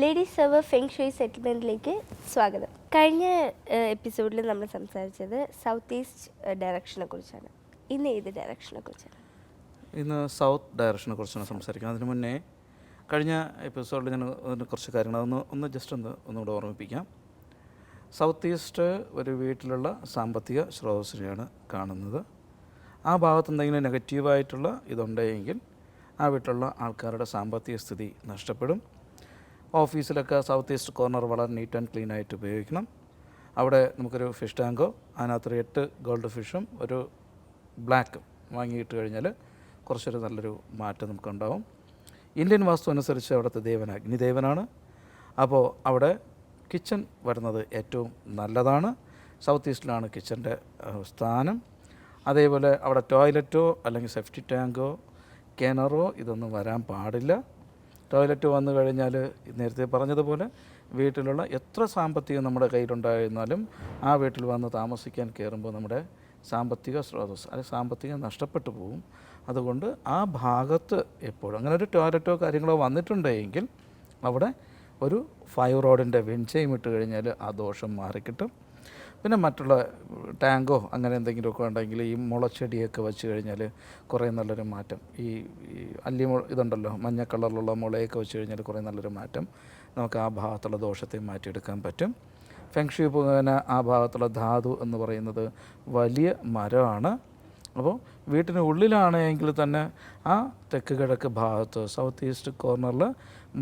Ladies server Feng ഷുയി സെറ്റിൽമെൻറ്റിലേക്ക് സ്വാഗതം. കഴിഞ്ഞ എപ്പിസോഡിൽ നമ്മൾ സംസാരിച്ചത് സൗത്ത് ഈസ്റ്റ് ഡയറക്ഷനെ കുറിച്ചാണ്. ഇന്ന് ഏത് ഡയറക്ഷനെ കുറിച്ചാണ്? ഇന്ന് സൗത്ത് ഡയറക്ഷനെ കുറിച്ചാണ് സംസാരിക്കുന്നത്. അതിന് മുന്നേ കഴിഞ്ഞ എപ്പിസോഡിൽ ഞാൻ കുറച്ച് കാര്യങ്ങൾ ഒന്നുകൂടെ ഓർമ്മിപ്പിക്കാം. സൗത്ത് ഈസ്റ്റ് ഒരു വീട്ടിലുള്ള സാമ്പത്തിക സ്രോതസ്സിനെയാണ് കാണുന്നത്. ആ ഭാഗത്ത് എന്തെങ്കിലും നെഗറ്റീവായിട്ടുള്ള ഇതുണ്ടെങ്കിൽ ആ വീട്ടിലുള്ള ആൾക്കാരുടെ സാമ്പത്തിക സ്ഥിതി നഷ്ടപ്പെടും. ഓഫീസിലൊക്കെ സൗത്ത് ഈസ്റ്റ് കോർണർ വളരെ നീറ്റ് ആൻഡ് ക്ലീൻ ആയിട്ട് ഉപയോഗിക്കണം. അവിടെ നമുക്കൊരു ഫിഷ് ടാങ്കോ അതിനകത്തൊരു 8 ഗോൾഡ് ഫിഷും ഒരു ബ്ലാക്കും വാങ്ങിയിട്ട് കഴിഞ്ഞാൽ കുറച്ചൊരു നല്ലൊരു മാറ്റം നമുക്കുണ്ടാവും. ഇന്ത്യൻ വാസ്തു അനുസരിച്ച് അവിടുത്തെ ദേവൻ അഗ്നിദേവനാണ്. അപ്പോൾ അവിടെ കിച്ചൺ വരുന്നത് ഏറ്റവും നല്ലതാണ്. സൗത്ത് ഈസ്റ്റിലാണ് കിച്ചൻ്റെ സ്ഥാനം. അതേപോലെ അവിടെ ടോയ്ലറ്റോ അല്ലെങ്കിൽ സെഫ്റ്റി ടാങ്കോ കിണറോ ഇതൊന്നും വരാൻ പാടില്ല. ടോയ്ലറ്റ് വന്നു കഴിഞ്ഞാൽ നേരത്തെ പറഞ്ഞതുപോലെ വീട്ടിലുള്ള എത്ര സാമ്പത്തികം നമ്മുടെ കയ്യിലുണ്ടായിരുന്നാലും ആ വീട്ടിൽ വന്ന് താമസിക്കാൻ കയറുമ്പോൾ നമ്മുടെ സാമ്പത്തിക സ്രോതസ്സ് അല്ലെങ്കിൽ സാമ്പത്തികം നഷ്ടപ്പെട്ടു പോകും. അതുകൊണ്ട് ആ ഭാഗത്ത് എപ്പോഴും അങ്ങനെ ഒരു ടോയ്ലറ്റോ കാര്യങ്ങളോ വന്നിട്ടുണ്ടെങ്കിൽ അവിടെ ഒരു ഫൈവ് റോഡിൻ്റെ വെഞ്ചയും ഇട്ട് കഴിഞ്ഞാൽ ആ ദോഷം മാറിക്കിട്ടും. പിന്നെ മറ്റുള്ള ടാങ്കോ അങ്ങനെ എന്തെങ്കിലുമൊക്കെ ഉണ്ടെങ്കിൽ ഈ മുളച്ചെടിയൊക്കെ വെച്ച് കഴിഞ്ഞാൽ കുറേ നല്ലൊരു മാറ്റം, ഈ ഇതുണ്ടല്ലോ മഞ്ഞ കളറിലുള്ള മുളയൊക്കെ വെച്ച് കഴിഞ്ഞാൽ കുറേ നല്ലൊരു മാറ്റം നമുക്ക് ആ ഭാഗത്തുള്ള ദോഷത്തെ മാറ്റിയെടുക്കാൻ പറ്റും. ഫെങ് ഷുയി മുഖേന ആ ഭാഗത്തുള്ള ധാതു എന്ന് പറയുന്നത് വലിയ മരമാണ്. അപ്പോൾ വീട്ടിന് ഉള്ളിലാണെങ്കിൽ തന്നെ ആ തെക്ക് കിഴക്ക് ഭാഗത്ത് സൗത്ത് ഈസ്റ്റ് കോർണറിൽ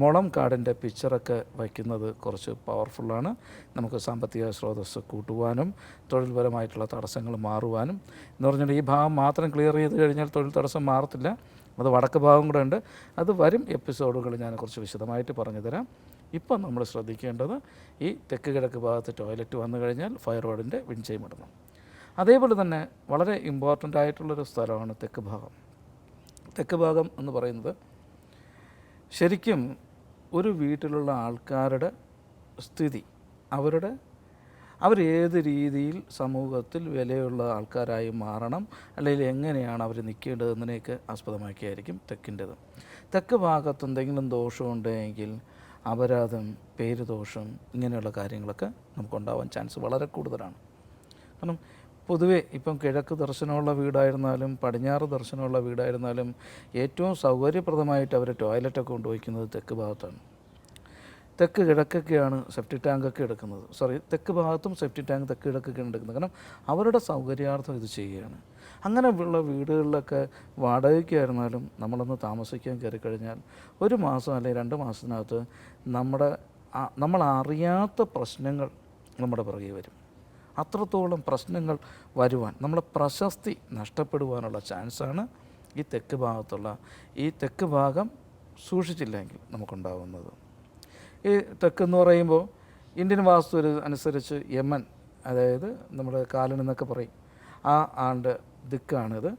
മുളം കാടിൻ്റെ പിക്ചറൊക്കെ വയ്ക്കുന്നത് കുറച്ച് പവർഫുള്ളാണ്. നമുക്ക് സാമ്പത്തിക സ്രോതസ്സ് കൂട്ടുവാനും തൊഴിൽപരമായിട്ടുള്ള തടസ്സങ്ങൾ മാറുവാനും. എന്ന് പറഞ്ഞാൽ ഈ ഭാഗം മാത്രം ക്ലിയർ ചെയ്ത് കഴിഞ്ഞാൽ തൊഴിൽ തടസ്സം മാറത്തില്ല. അത് വടക്ക് ഭാഗം കൂടെ ഉണ്ട്. അത് വരും എപ്പിസോഡുകൾ ഞാൻ കുറച്ച് വിശദമായിട്ട് പറഞ്ഞു തരാം. ഇപ്പം നമ്മൾ ശ്രദ്ധിക്കേണ്ടത് ഈ തെക്ക് കിഴക്ക് ഭാഗത്ത് ടോയ്ലറ്റ് വന്നു കഴിഞ്ഞാൽ ഫയർ റോഡിൻ്റെ വിൻചെയിം ഇടണം. അതേപോലെ തന്നെ വളരെ ഇമ്പോർട്ടൻ്റ് ആയിട്ടുള്ളൊരു സ്ഥലമാണ് തെക്ക് ഭാഗം. തെക്ക് ഭാഗം എന്ന് പറയുന്നത് ശരിക്കും ഒരു വീട്ടിലുള്ള ആൾക്കാരുടെ സ്ഥിതി, അവരേത് രീതിയിൽ സമൂഹത്തിൽ വിലയുള്ള ആൾക്കാരായി മാറണം, അല്ലെങ്കിൽ എങ്ങനെയാണ് അവർ നിൽക്കേണ്ടതെന്നതിനെയൊക്കെ ആസ്പദമാക്കിയായിരിക്കും തെക്കിൻ്റെത്. തെക്ക് ഭാഗത്ത് എന്തെങ്കിലും ദോഷമുണ്ടെങ്കിൽ അപരാധം, പേരുദോഷം, ഇങ്ങനെയുള്ള കാര്യങ്ങളൊക്കെ നമുക്കുണ്ടാവാൻ ചാൻസ് വളരെ കൂടുതലാണ്. കാരണം പൊതുവേ ഇപ്പം കിഴക്ക് ദർശനമുള്ള വീടായിരുന്നാലും പടിഞ്ഞാറ് ദർശനമുള്ള വീടായിരുന്നാലും ഏറ്റവും സൗകര്യപ്രദമായിട്ട് അവർ ടോയ്ലറ്റൊക്കെ കൊണ്ടുപോയിക്കുന്നത് തെക്ക് ഭാഗത്താണ്. തെക്ക് കിഴക്കൊക്കെയാണ് സെപ്റ്റി ടാങ്കൊക്കെ എടുക്കുന്നത്. തെക്ക് ഭാഗത്തും സെപ്റ്റി ടാങ്ക് തെക്ക് കിഴക്കൊക്കെയാണ് എടുക്കുന്നത്. കാരണം അവരുടെ സൗകര്യാർത്ഥം ഇത് ചെയ്യുകയാണ്. അങ്ങനെ ഉള്ള വീടുകളിലൊക്കെ വാടകയ്ക്കായിരുന്നാലും നമ്മളൊന്ന് താമസിക്കാൻ കയറിക്കഴിഞ്ഞാൽ 1 മാസം അല്ലെങ്കിൽ 2 മാസത്തിനകത്ത് നമ്മൾ അറിയാത്ത പ്രശ്നങ്ങൾ നമ്മുടെ പുറകെ വരും. അത്രത്തോളം പ്രശ്നങ്ങൾ വരുവാൻ, നമ്മളെ പ്രശസ്തി നഷ്ടപ്പെടുവാനുള്ള ചാൻസാണ് ഈ തെക്ക് ഭാഗത്തുള്ള ഈ തെക്ക് ഭാഗം സൂക്ഷിച്ചില്ലെങ്കിൽ നമുക്കുണ്ടാകുന്നത്. ഈ തെക്കെന്ന് പറയുമ്പോൾ ഇന്ത്യൻ വാസ്തു അനുസരിച്ച് യമൻ, അതായത് നമ്മുടെ കാലനെന്നൊക്കെ പറയും, ആ ആളുടെ ദിക്കാണിത്.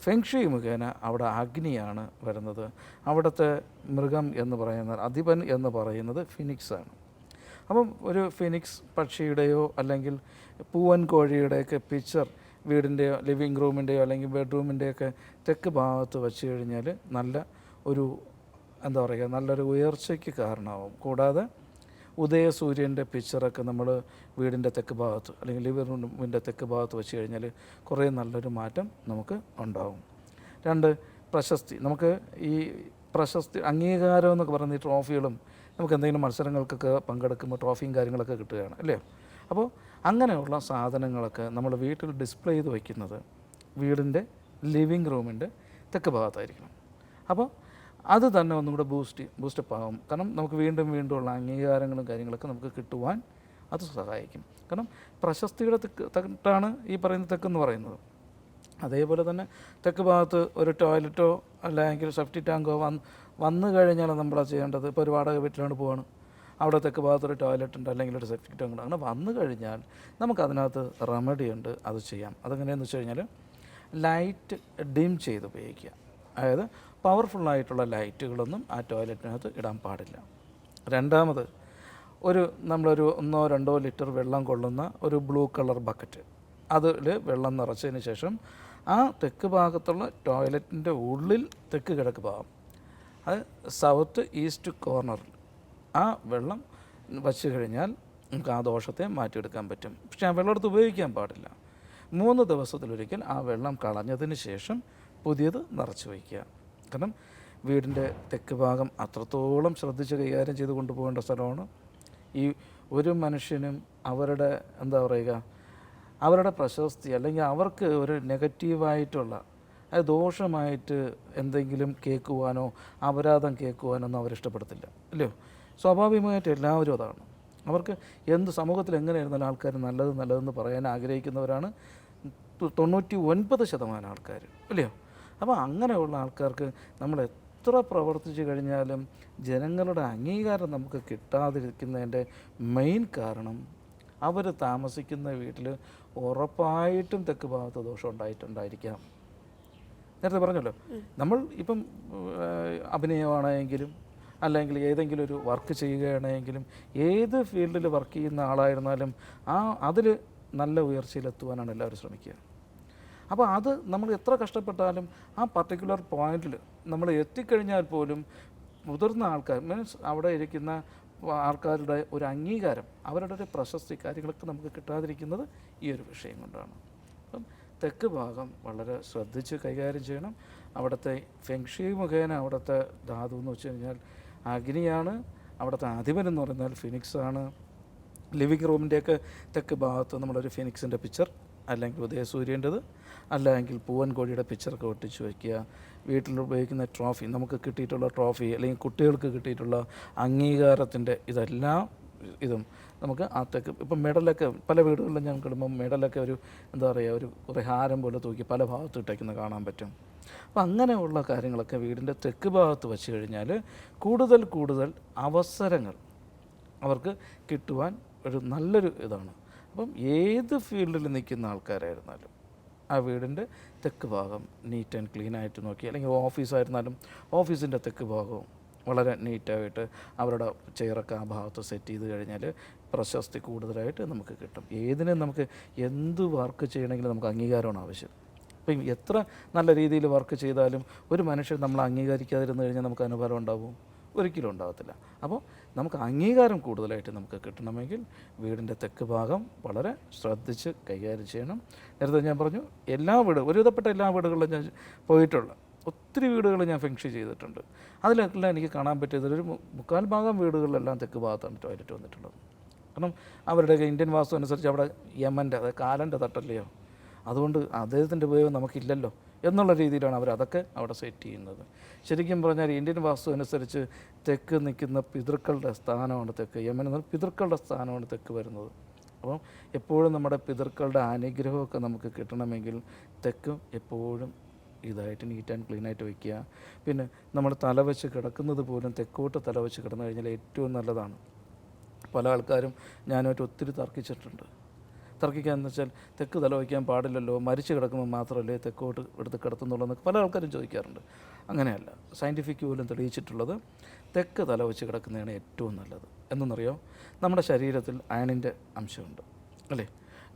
ഫെങ് ഷുയി മുഖേന അവിടെ അഗ്നിയാണ് വരുന്നത്. അവിടുത്തെ മൃഗം എന്ന് പറയുന്നത്, അധിപൻ എന്ന് പറയുന്നത് ഫിനിക്സാണ്. അപ്പം ഒരു ഫിനിക്സ് പക്ഷിയുടെയോ അല്ലെങ്കിൽ പൂവൻ കോഴിയുടെയൊക്കെ പിക്ചർ വീടിൻ്റെയോ ലിവിങ് റൂമിൻ്റെയോ അല്ലെങ്കിൽ ബെഡ്റൂമിൻ്റെയൊക്കെ തെക്ക് ഭാഗത്ത് വെച്ച് കഴിഞ്ഞാൽ നല്ലൊരു ഉയർച്ചയ്ക്ക് കാരണമാവും. കൂടാതെ ഉദയസൂര്യൻ്റെ പിക്ചറൊക്കെ നമ്മൾ വീടിൻ്റെ തെക്ക് ഭാഗത്ത് അല്ലെങ്കിൽ ലിവിങ് റൂമിൻ്റെ തെക്ക് ഭാഗത്ത് വെച്ച് കഴിഞ്ഞാൽ കുറേ നല്ലൊരു മാറ്റം നമുക്ക് ഉണ്ടാവും. 2, പ്രശസ്തി. നമുക്ക് ഈ പ്രശസ്തി, അംഗീകാരം എന്നൊക്കെ പറയുന്ന ഈ ട്രോഫികളും നമുക്ക് എന്തെങ്കിലും മത്സരങ്ങൾക്കൊക്കെ പങ്കെടുക്കുമ്പോൾ ട്രോഫിയും കാര്യങ്ങളൊക്കെ കിട്ടുകയാണ് അല്ലേ. അപ്പോൾ അങ്ങനെയുള്ള സാധനങ്ങളൊക്കെ നമ്മൾ വീട്ടിൽ ഡിസ്പ്ലേ ചെയ്ത് വയ്ക്കുന്നത് വീടിൻ്റെ ലിവിങ് റൂമിൻ്റെ തെക്ക് ഭാഗത്തായിരിക്കണം. അപ്പോൾ അത് തന്നെ ഒന്നും കൂടെ ബൂസ്റ്റപ്പ് ആകും. കാരണം നമുക്ക് വീണ്ടും ഉള്ള അംഗീകാരങ്ങളും കാര്യങ്ങളൊക്കെ നമുക്ക് കിട്ടുവാൻ അത് സഹായിക്കും. കാരണം പ്രശസ്തിയുടെ തെക്കാണ് ഈ പറയുന്ന തെക്കെന്ന് പറയുന്നത്. അതേപോലെ തന്നെ തെക്ക് ഭാഗത്ത് ഒരു ടോയ്ലറ്റോ അല്ലെങ്കിൽ സെഫ്റ്റി ടാങ്കോ വന്നു കഴിഞ്ഞാൽ നമ്മളത് ചെയ്യേണ്ടത്, ഇപ്പോൾ ഒരു വാടക വീട്ടിലാണ് പോവാണ്, അവിടെ തെക്ക് ഭാഗത്തൊരു ടോയ്ലറ്റ് ഉണ്ട് അല്ലെങ്കിൽ ഒരു സെഫ്റ്റി ടാങ്ക് ഉണ്ട്. അങ്ങനെ വന്നു കഴിഞ്ഞാൽ നമുക്കതിനകത്ത് റെമഡി ഉണ്ട്, അത് ചെയ്യാം. അതെങ്ങനെയാണെന്ന് വെച്ച് കഴിഞ്ഞാൽ ലൈറ്റ് ഡിം ചെയ്ത് ഉപയോഗിക്കുക. അതായത് പവർഫുള്ളായിട്ടുള്ള ലൈറ്റുകളൊന്നും ആ ടോയ്ലറ്റിനകത്ത് ഇടാൻ പാടില്ല. 2, നമ്മളൊരു 1-2 ലിറ്റർ വെള്ളം കൊള്ളുന്ന ഒരു ബ്ലൂ കളർ ബക്കറ്റ്, അതിൽ വെള്ളം നിറച്ചതിന് ശേഷം ആ തെക്ക് ഭാഗത്തുള്ള ടോയ്ലറ്റിൻ്റെ ഉള്ളിൽ തെക്ക് കിഴക്ക് ഭാഗം, അത് സൗത്ത് ഈസ്റ്റ് കോർണറിൽ ആ വെള്ളം വച്ച് കഴിഞ്ഞാൽ നമുക്ക് ആ ദോഷത്തെ മാറ്റിയെടുക്കാൻ പറ്റും. പക്ഷേ ആ വെള്ളം എടുത്ത് ഉപയോഗിക്കാൻ പാടില്ല. 3 ദിവസത്തിലൊരിക്കൽ ആ വെള്ളം കളഞ്ഞതിന് ശേഷം പുതിയത് നിറച്ച് വയ്ക്കുക. കാരണം വീടിൻ്റെ തെക്ക് ഭാഗം അത്രത്തോളം ശ്രദ്ധിച്ച് കൈകാര്യം ചെയ്ത് കൊണ്ടുപോകേണ്ട സ്ഥലമാണ്. ഈ ഒരു മനുഷ്യനും അവരുടെ എന്താ പറയുക, അവരുടെ പ്രശസ്തി അല്ലെങ്കിൽ അവർക്ക് ഒരു നെഗറ്റീവായിട്ടുള്ള അത് ദോഷമായിട്ട് എന്തെങ്കിലും കേൾക്കുവാനോ അപരാധം കേൾക്കുവാനോ ഒന്നും അവരിഷ്ടപ്പെടത്തില്ല, അല്ലയോ? സ്വാഭാവികമായിട്ട് എല്ലാവരും അതാണ്. അവർക്ക് എന്ത് സമൂഹത്തിൽ എങ്ങനെയായിരുന്നാലും ആൾക്കാർ നല്ലതെന്ന് പറയാൻ ആഗ്രഹിക്കുന്നവരാണ് 99% ആൾക്കാർ, അല്ലയോ? അപ്പോൾ അങ്ങനെയുള്ള ആൾക്കാർക്ക് നമ്മൾ എത്ര പ്രവർത്തിച്ചു കഴിഞ്ഞാലും ജനങ്ങളുടെ അംഗീകാരം നമുക്ക് കിട്ടാതിരിക്കുന്നതിൻ്റെ മെയിൻ കാരണം അവർ താമസിക്കുന്ന വീട്ടിൽ ഉറപ്പായിട്ടും തെക്ക് ഭാഗത്ത് ദോഷം ഉണ്ടായിട്ടുണ്ടായിരിക്കാം. നേരത്തെ പറഞ്ഞല്ലോ, നമ്മൾ ഇപ്പം അഭിനയമാണെങ്കിലും അല്ലെങ്കിൽ ഏതെങ്കിലും ഒരു വർക്ക് ചെയ്യുകയാണെങ്കിലും ഏത് ഫീൽഡിൽ വർക്ക് ചെയ്യുന്ന ആളായിരുന്നാലും അതിൽ നല്ല ഉയർച്ചയിലെത്തുവാനാണ് എല്ലാവരും ശ്രമിക്കുക. അപ്പോൾ അത് നമ്മൾ എത്ര കഷ്ടപ്പെട്ടാലും ആ പർട്ടിക്കുലർ പോയിന്റിൽ നമ്മൾ എത്തിക്കഴിഞ്ഞാൽ പോലും മുതിർന്ന ആൾക്കാർ മീൻസ് അവിടെ ഇരിക്കുന്ന ആൾക്കാരുടെ ഒരു അംഗീകാരം, അവരുടെ ഒരു പ്രശസ്തി കാര്യങ്ങളൊക്കെ നമുക്ക് കിട്ടാതിരിക്കുന്നത് ഈ ഒരു വിഷയം കൊണ്ടാണ്. അപ്പം തെക്ക് ഭാഗം വളരെ ശ്രദ്ധിച്ച് കൈകാര്യം ചെയ്യണം. അവിടുത്തെ ഫെങ്ഷി മുഖേന അവിടുത്തെ ധാതു എന്ന് വെച്ച് കഴിഞ്ഞാൽ അഗ്നിയാണ്, അവിടുത്തെ അധിപൻ എന്ന് പറഞ്ഞാൽ ഫിനിക്സാണ്. ലിവിങ് റൂമിൻ്റെയൊക്കെ തെക്ക് ഭാഗത്ത് നമ്മളൊരു ഫിനിക്സിൻ്റെ പിക്ചർ അല്ലെങ്കിൽ ഉദയസൂര്യൻ്റെത് അല്ലെങ്കിൽ പൂവൻ കോഴിയുടെ പിക്ചറൊക്കെ ഒട്ടിച്ച് വയ്ക്കുക. വീട്ടിൽ ഉപയോഗിക്കുന്ന ട്രോഫി, നമുക്ക് കിട്ടിയിട്ടുള്ള ട്രോഫി അല്ലെങ്കിൽ കുട്ടികൾക്ക് കിട്ടിയിട്ടുള്ള അംഗീകാരത്തിൻ്റെ ഇതും നമുക്ക് ആ തെക്ക് ഇപ്പം മെഡലൊക്കെ പല വീടുകളിലും ഞാൻ കിടുമ്പം മെഡലൊക്കെ ഒരു എന്താ പറയുക ഒരു കുറേ ഹാരം പോലെ തൂക്കി പല ഭാഗത്ത് ഇട്ടേക്കുന്നത് കാണാൻ പറ്റും. അപ്പം അങ്ങനെയുള്ള കാര്യങ്ങളൊക്കെ വീടിൻ്റെ തെക്ക് ഭാഗത്ത് വെച്ച് കഴിഞ്ഞാൽ കൂടുതൽ അവസരങ്ങൾ അവർക്ക് കിട്ടുവാൻ ഒരു നല്ലൊരു ഇതാണ്. അപ്പം ഏത് ഫീൽഡിൽ നിൽക്കുന്ന ആൾക്കാരായിരുന്നാലും ആ വീടിൻ്റെ തെക്ക് ഭാഗം നീറ്റ് ആൻഡ് ക്ലീൻ ആയിട്ട് നോക്കി, അല്ലെങ്കിൽ ഓഫീസായിരുന്നാലും ഓഫീസിൻ്റെ തെക്ക് ഭാഗവും വളരെ നീറ്റായിട്ട് അവരുടെ ചെയറൊക്കെ ആ ഭാഗത്ത് സെറ്റ് ചെയ്ത് കഴിഞ്ഞാൽ പ്രശസ്തി കൂടുതലായിട്ട് നമുക്ക് കിട്ടും. ഏതിനും നമുക്ക് എന്ത് വർക്ക് ചെയ്യണമെങ്കിലും നമുക്ക് അംഗീകാരമാണ് ആവശ്യം. അപ്പം എത്ര നല്ല രീതിയിൽ വർക്ക് ചെയ്താലും ഒരു മനുഷ്യൻ നമ്മൾ അംഗീകരിക്കാതിരുന്നു കഴിഞ്ഞാൽ നമുക്ക് അനുഭവം ഉണ്ടാവും? ഒരിക്കലും ഉണ്ടാകത്തില്ല. അപ്പോൾ നമുക്ക് അംഗീകാരം കൂടുതലായിട്ട് നമുക്ക് കിട്ടണമെങ്കിൽ വീടിൻ്റെ തെക്ക് ഭാഗം വളരെ ശ്രദ്ധിച്ച് കൈകാര്യം ചെയ്യണം. നേരത്തെ ഞാൻ പറഞ്ഞു ഒരുവിധപ്പെട്ട എല്ലാ വീടുകളിലും ഞാൻ പോയിട്ടുള്ള ഒത്തിരി വീടുകൾ ഞാൻ ഫെങ്ഷി ചെയ്തിട്ടുണ്ട്. അതിലെല്ലാം എനിക്ക് കാണാൻ പറ്റിയത് ഒരു 3/4 ഭാഗം വീടുകളിലെല്ലാം തെക്ക് ഭാഗത്താണ് ടോയ്ലറ്റ് വന്നിട്ടുള്ളത്. കാരണം അവരുടെയൊക്കെ ഇന്ത്യൻ വാസ്തു അനുസരിച്ച് അവിടെ യമൻ്റെ അതായത് കാലൻ്റെ തട്ടല്ലയോ, അതുകൊണ്ട് അദ്ദേഹത്തിൻ്റെ ഉപയോഗം നമുക്കില്ലല്ലോ എന്നുള്ള രീതിയിലാണ് അവരതൊക്കെ അവിടെ സെറ്റ് ചെയ്യുന്നത്. ശരിക്കും പറഞ്ഞാൽ ഇന്ത്യൻ വാസ്തു അനുസരിച്ച് തെക്ക് നിൽക്കുന്ന പിതൃക്കളുടെ സ്ഥാനമാണ് തെക്ക്. യമൻ എന്ന പിതൃക്കളുടെ സ്ഥാനമാണ് തെക്ക് വരുന്നത്. അപ്പം എപ്പോഴും നമ്മുടെ പിതൃക്കളുടെ അനുഗ്രഹമൊക്കെ നമുക്ക് കിട്ടണമെങ്കിൽ തെക്ക് എപ്പോഴും ഇതായിട്ട് നീറ്റ് ആൻഡ് ക്ലീൻ ആയിട്ട് വയ്ക്കുക. പിന്നെ നമ്മൾ തലവെച്ച് കിടക്കുന്നത് പോലും തെക്കോട്ട് തലവെച്ച് കിടന്നു കഴിഞ്ഞാൽ ഏറ്റവും നല്ലതാണ്. പല ആൾക്കാരും ഞാനായിട്ട് ഒത്തിരി തർക്കിക്കാന്ന് വെച്ചാൽ തെക്ക് തല വയ്ക്കാൻ പാടില്ലല്ലോ, മരിച്ചു കിടക്കുമ്പോൾ മാത്രമല്ലേ തെക്കോട്ട് എടുത്ത് കിടത്തുന്നുള്ളൂ എന്നൊക്കെ പല ആൾക്കാരും ചോദിക്കാറുണ്ട്. അങ്ങനെയല്ല, സയൻറ്റിഫിക് പോലും തെളിയിച്ചിട്ടുള്ളത് തെക്ക് തല വെച്ച് കിടക്കുന്നതാണ് ഏറ്റവും നല്ലത്. എന്നറിയോ, നമ്മുടെ ശരീരത്തിൽ അയണിൻ്റെ അംശമുണ്ട് അല്ലേ?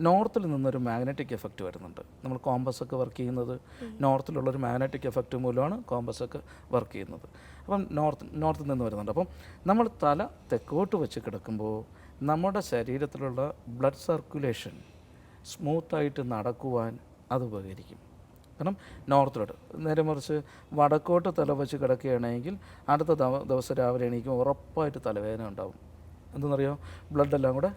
നോർത്തിൽ നിന്നൊരു മാഗ്നറ്റിക് എഫക്റ്റ് വരുന്നുണ്ട്. നമ്മൾ കോമ്പസൊക്കെ വർക്ക് ചെയ്യുന്നത് നോർത്തിലുള്ളൊരു മാഗ്നറ്റിക് എഫക്റ്റ് മൂലമാണ് കോമ്പസൊക്കെ വർക്ക് ചെയ്യുന്നത്. അപ്പം നോർത്തിൽ നിന്ന് വരുന്നുണ്ട്. അപ്പം നമ്മൾ തല തെക്കോട്ട് വെച്ച് കിടക്കുമ്പോൾ നമ്മുടെ ശരീരത്തിലുള്ള ബ്ലഡ് സർക്കുലേഷൻ സ്മൂത്തായിട്ട് നടക്കുവാൻ അത് ഉപകരിക്കും. കാരണം നോർത്തിലോട്ട് നേരെ മറിച്ച് വടക്കോട്ട് തല വെച്ച് കിടക്കുകയാണെങ്കിൽ അടുത്ത ദിവസം രാവിലെ എണീക്കുമ്പോൾ ഉറപ്പായിട്ട് തലവേദന ഉണ്ടാവും. എന്തെന്നറിയോ, ബ്ലഡെല്ലാം കൂടെ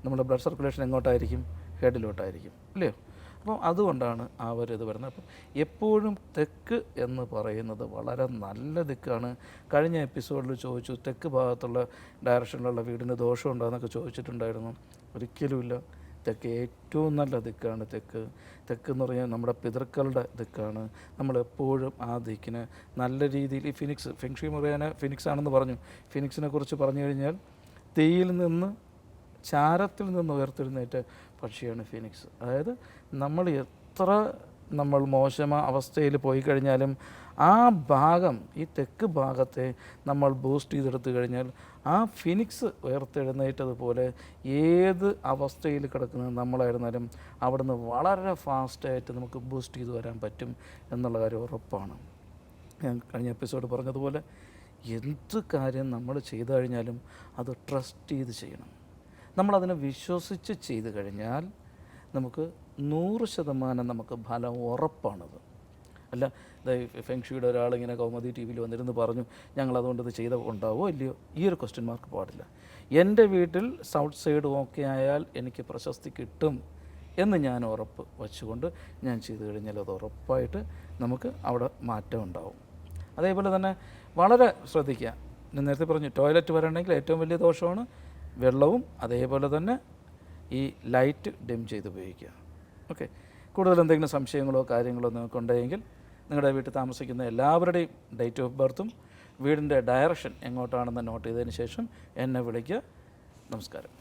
നമ്മുടെ ബ്ലഡ് സർക്കുലേഷൻ എങ്ങോട്ടായിരിക്കും? ഹെഡിലോട്ടായിരിക്കും, അല്ലയോ? അപ്പോൾ അതുകൊണ്ടാണ് ആ ഒരു ഇത് വരുന്നത്. അപ്പം എപ്പോഴും തെക്ക് എന്ന് പറയുന്നത് വളരെ നല്ല ദിക്കാണ്. കഴിഞ്ഞ എപ്പിസോഡിൽ ചോദിച്ചു തെക്ക് ഭാഗത്തുള്ള ഡയറക്ഷനിലുള്ള വീടിന് ദോഷമുണ്ടോ എന്നൊക്കെ ചോദിച്ചിട്ടുണ്ടായിരുന്നു. ഒരിക്കലുമില്ല. തെക്ക് ഏറ്റവും നല്ല ദിക്കാണ് തെക്ക്. തെക്ക് എന്ന് പറഞ്ഞാൽ നമ്മുടെ പിതൃക്കളുടെ ദിക്കാണ്. നമ്മളെപ്പോഴും ആ ദിക്കിന് നല്ല രീതിയിൽ ഈ ഫെങ്ഷി മുറിയാനെ ഫിനിക്സ് ആണെന്ന് പറഞ്ഞു. ഫിനിക്സിനെ കുറിച്ച് പറഞ്ഞു കഴിഞ്ഞാൽ തീയിൽ നിന്ന് ചാരത്തിൽ നിന്ന് ഉയർത്തെഴുന്നേറ്റ പക്ഷിയാണ് ഫിനിക്സ്. അതായത് നമ്മൾ മോശം അവസ്ഥയിൽ പോയി കഴിഞ്ഞാലും ആ ഭാഗം, ഈ തെക്ക് ഭാഗത്തെ നമ്മൾ ബൂസ്റ്റ് ചെയ്തെടുത്തു കഴിഞ്ഞാൽ ആ ഫിനിക്സ് ഉയർത്തെഴുന്നേറ്റതുപോലെ ഏത് അവസ്ഥയിൽ കിടക്കുന്ന നമ്മളായിരുന്നാലും അവിടുന്ന് വളരെ ഫാസ്റ്റായിട്ട് നമുക്ക് ബൂസ്റ്റ് ചെയ്ത് വരാൻ പറ്റും എന്നുള്ള കാര്യം ഉറപ്പാണ്. ഞാൻ കഴിഞ്ഞ എപ്പിസോഡ് പറഞ്ഞതുപോലെ എന്ത് കാര്യം നമ്മൾ ചെയ്തു കഴിഞ്ഞാലും അത് ട്രസ്റ്റ് ചെയ്ത് ചെയ്യണം. നമ്മളതിനെ വിശ്വസിച്ച് ചെയ്തു കഴിഞ്ഞാൽ നമുക്ക് 100% നമുക്ക് ഫലം ഉറപ്പാണത്. അല്ല ഫെങ്ഷുയുടെ ഒരാളിങ്ങനെ കൗമുദി ടി വിയിൽ വന്നിരുന്ന് പറഞ്ഞു ഞങ്ങളതുകൊണ്ട് ഇത് ചെയ്ത ഉണ്ടാവോ ഇല്ലയോ, ഈ ഒരു ക്വസ്റ്റ്യൻ മാർക്ക് പാടില്ല. എൻ്റെ വീട്ടിൽ സൗത്ത് സൈഡ് ഓക്കെ ആയാൽ എനിക്ക് പ്രശസ്തി കിട്ടും എന്ന് ഞാൻ ഉറപ്പ് വച്ചുകൊണ്ട് ഞാൻ ചെയ്തു കഴിഞ്ഞാൽ അത് ഉറപ്പായിട്ട് നമുക്ക് അവിടെ മാറ്റം ഉണ്ടാവും. അതേപോലെ തന്നെ വളരെ ശ്രദ്ധിക്കുക, ഞാൻ നേരത്തെ പറഞ്ഞു ടോയ്ലറ്റ് വരണമെങ്കിൽ ഏറ്റവും വലിയ ദോഷമാണ് വെള്ളവും അതേപോലെ തന്നെ ഈ ലൈറ്റ് ഡിം ചെയ്ത് ഉപയോഗിക്കുക. ഓക്കെ, കൂടുതൽ എന്തെങ്കിലും സംശയങ്ങളോ കാര്യങ്ങളോ നിങ്ങൾക്കുണ്ടെങ്കിൽ നിങ്ങളുടെ വീട്ടിൽ താമസിക്കുന്ന എല്ലാവരുടെയും ഡേറ്റ് ഓഫ് ബർത്തും വീടിൻ്റെ ഡയറക്ഷൻ എങ്ങോട്ടാണെന്ന് നോട്ട് ചെയ്തതിന് ശേഷം എന്നെ വിളിക്കുക. നമസ്കാരം.